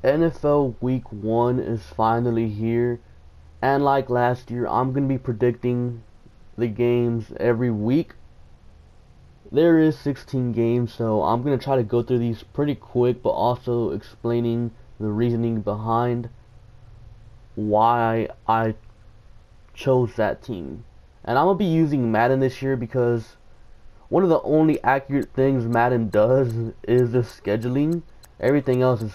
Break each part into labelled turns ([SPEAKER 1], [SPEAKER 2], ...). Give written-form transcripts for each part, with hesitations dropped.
[SPEAKER 1] NFL Week 1 is finally here, and like last year, I'm going to be predicting the games every week. There is 16 games, so I'm going to try to go through these pretty quick, but also explaining the reasoning behind why I chose that team. And I'm going to be using Madden this year because one of the only accurate things Madden does is the scheduling. Everything else is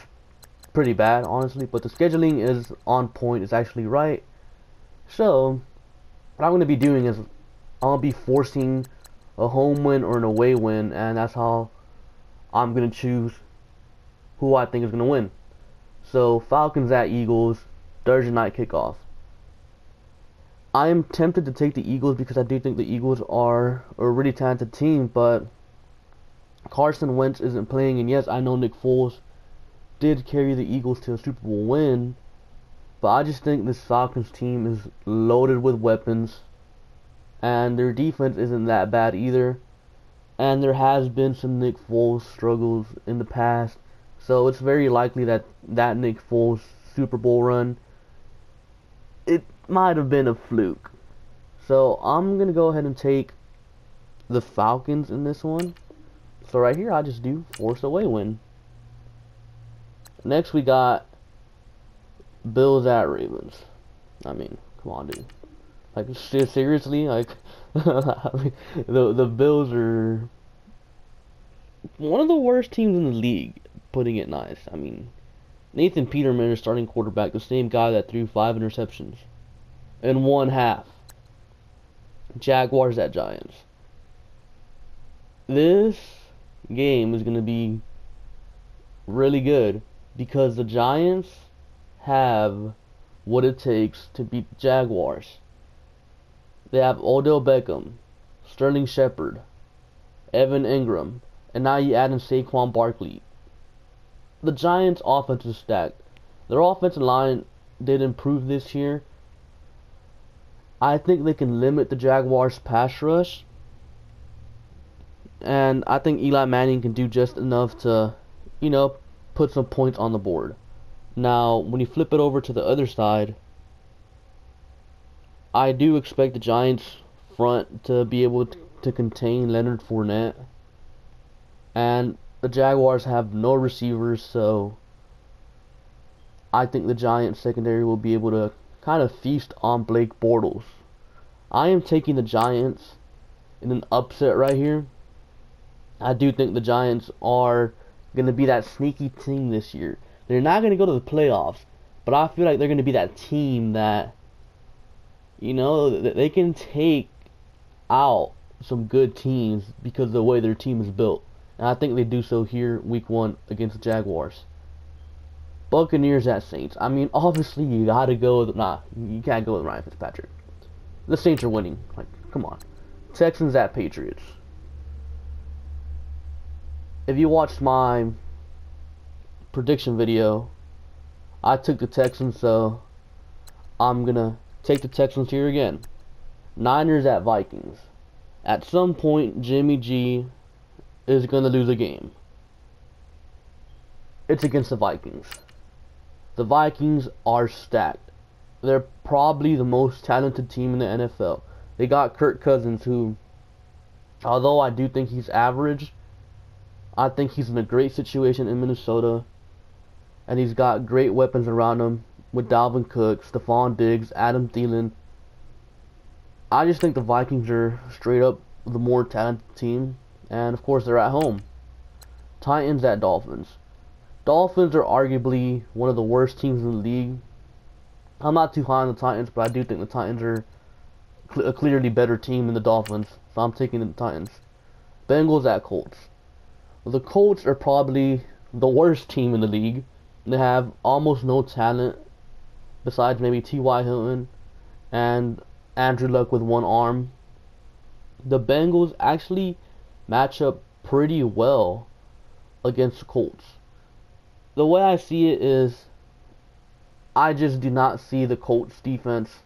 [SPEAKER 1] pretty bad, honestly, but the scheduling is on point, it's actually right. So what I'm going to be doing is I'll be forcing a home win or an away win, and that's how I'm going to choose who I think is going to win. So Falcons at Eagles, Thursday night kickoff. I am tempted to take the Eagles because I do think the Eagles are a really talented team, but Carson Wentz isn't playing, and yes, I know Nick Foles did carry the Eagles to a Super Bowl win, but I just think this Falcons team is loaded with weapons, and their defense isn't that bad either, and there has been some Nick Foles struggles in the past, so it's very likely that Nick Foles Super Bowl run, it might have been a fluke. So I'm going to go ahead and take the Falcons in this one. So right here I just do force away win. Next we got Bills at Ravens. I mean, come on, dude. Like, seriously? Like, I mean, the Bills are one of the worst teams in the league, putting it nice. I mean, Nathan Peterman is starting quarterback, the same guy that threw 5 interceptions in one half. Jaguars at Giants. This game is going to be really good because the Giants have what it takes to beat the Jaguars. They have Odell Beckham, Sterling Shepard, Evan Ingram, and now you add in Saquon Barkley. The Giants' offense is stacked. Their offensive line did improve this year. I think they can limit the Jaguars' pass rush, and I think Eli Manning can do just enough to, put some points on the board. Now, when you flip it over to the other side, I do expect the Giants' front to be able to contain Leonard Fournette, and the Jaguars have no receivers, so I think the Giants' secondary will be able to kind of feast on Blake Bortles. I am taking the Giants in an upset right here. I do think the Giants are going to be that sneaky team this year. They're not going to go to the playoffs, but I feel like they're going to be that team that, they can take out some good teams because of the way their team is built. And I think they do so here, week 1 against the Jaguars. Buccaneers at Saints. I mean, obviously you gotta go with, you can't go with Ryan Fitzpatrick. The Saints are winning. Like, come on. Texans at Patriots. If you watched my prediction video, I took the Texans, so I'm gonna take the Texans here again. Niners at Vikings. At some point, Jimmy G is gonna lose a game. It's against the Vikings. The Vikings are stacked. They're probably the most talented team in the NFL. They got Kirk Cousins, who, although I do think he's average, I think he's in a great situation in Minnesota. And he's got great weapons around him with Dalvin Cook, Stephon Diggs, Adam Thielen. I just think the Vikings are straight up the more talented team. And of course, they're at home. Titans at Dolphins. Dolphins are arguably one of the worst teams in the league. I'm not too high on the Titans, but I do think the Titans are a clearly better team than the Dolphins, so I'm taking the Titans. Bengals at Colts. The Colts are probably the worst team in the league. They have almost no talent besides maybe T.Y. Hilton and Andrew Luck with one arm. The Bengals actually match up pretty well against the Colts. The way I see it is, I just do not see the Colts defense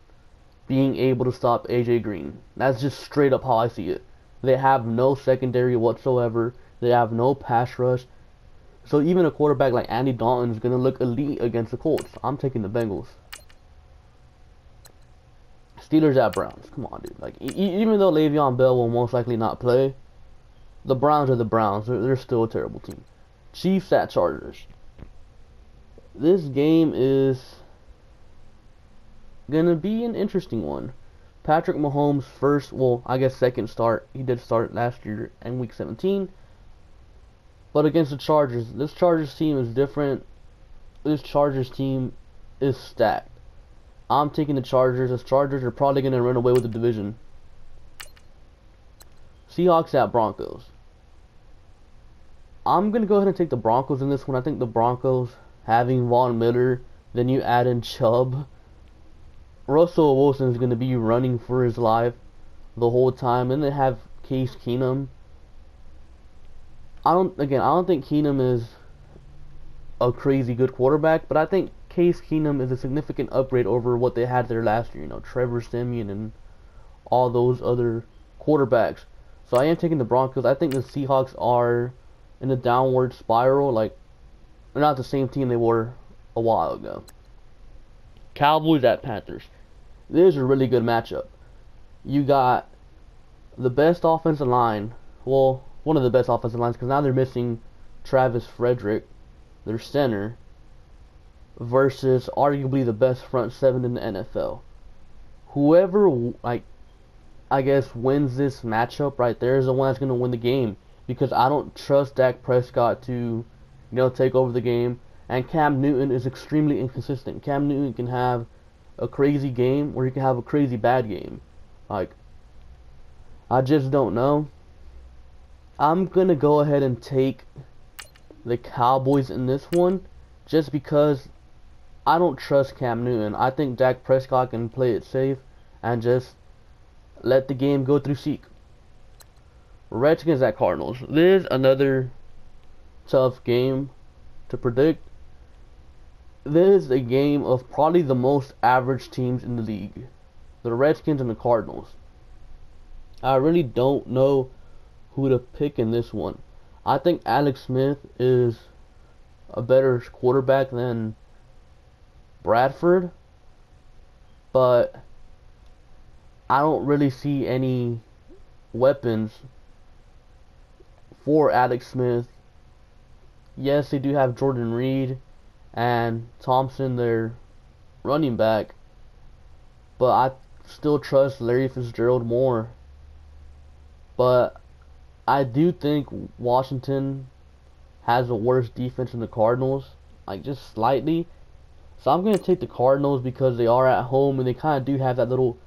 [SPEAKER 1] being able to stop AJ Green. That's just straight up how I see it. They have no secondary whatsoever. They have no pass rush. So even a quarterback like Andy Dalton is going to look elite against the Colts. I'm taking the Bengals. Steelers at Browns. Come on, dude. Like, even though Le'Veon Bell will most likely not play, the Browns are the Browns. They're still a terrible team. Chiefs at Chargers. This game is going to be an interesting one. Patrick Mahomes' first, well, I guess second start. He did start last year in Week 17. But against the Chargers, this Chargers team is different. This Chargers team is stacked. I'm taking the Chargers. The Chargers are probably going to run away with the division. Seahawks at Broncos. I'm going to go ahead and take the Broncos in this one. I think the Broncos, having Von Miller, then you add in Chubb. Russell Wilson is going to be running for his life the whole time. And they have Case Keenum. I don't think Keenum is a crazy good quarterback, but I think Case Keenum is a significant upgrade over what they had there last year. You know, Trevor Siemian and all those other quarterbacks. So I am taking the Broncos. I think the Seahawks are in a downward spiral. Like, they're not the same team they were a while ago. Cowboys at Panthers. This is a really good matchup. You got the best offensive line. Well, one of the best offensive lines, because now they're missing Travis Frederick, their center, versus arguably the best front seven in the NFL. Whoever, like, I guess wins this matchup right there is the one that's going to win the game, because I don't trust Dak Prescott to, take over the game. And Cam Newton is extremely inconsistent. Cam Newton can have a crazy game or he can have a crazy bad game. Like, I just don't know. I'm going to go ahead and take the Cowboys in this one just because I don't trust Cam Newton. I think Dak Prescott can play it safe and just let the game go through Zeke. Redskins at Cardinals. This is another tough game to predict. This is a game of probably the most average teams in the league. The Redskins and the Cardinals. I really don't know who to pick in this one. I think Alex Smith is a better quarterback than Bradford, but I don't really see any weapons for Alex Smith. Yes, they do have Jordan Reed and Thompson, their running back, but I still trust Larry Fitzgerald more. But I do think Washington has a worse defense than the Cardinals, like just slightly. So I'm going to take the Cardinals because they are at home and they kind of do have that little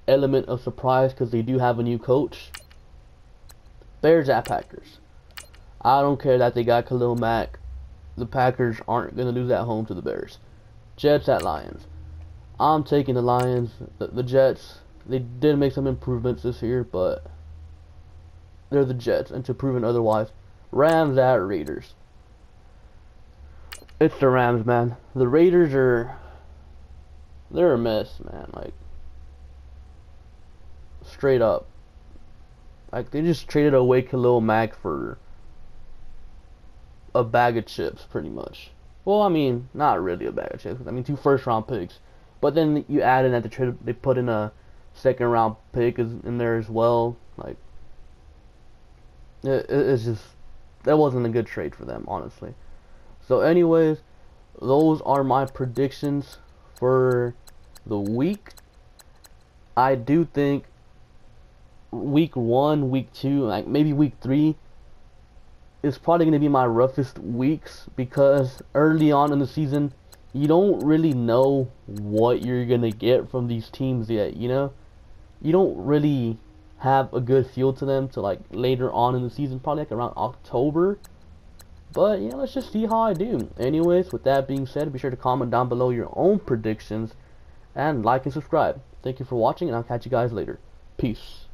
[SPEAKER 1] element of surprise because they do have a new coach. Bears at Packers. I don't care that they got Khalil Mack. The Packers aren't going to lose at home to the Bears. Jets at Lions. I'm taking the Lions. The Jets, they did make some improvements this year, but they're the Jets until proven otherwise. Rams at Raiders. It's the Rams, man. The Raiders they're a mess, man. Like, straight up. Like, they just traded away Khalil Mack for a bag of chips, pretty much. Well, I mean, not really a bag of chips. I mean, 2 first-round picks. But then you add in that they put in a second-round pick in there as well. Like, it's just, that wasn't a good trade for them, honestly. So anyways, those are my predictions for the week. I do think week 1, week 2, like maybe week 3 is probably going to be my roughest weeks because early on in the season, you don't really know what you're going to get from these teams yet, You don't really have a good feel to them till like later on in the season, probably like around October. But let's just see how I do. Anyways, with that being said, be sure to comment down below your own predictions and like and subscribe. Thank you for watching, and I'll catch you guys later. Peace.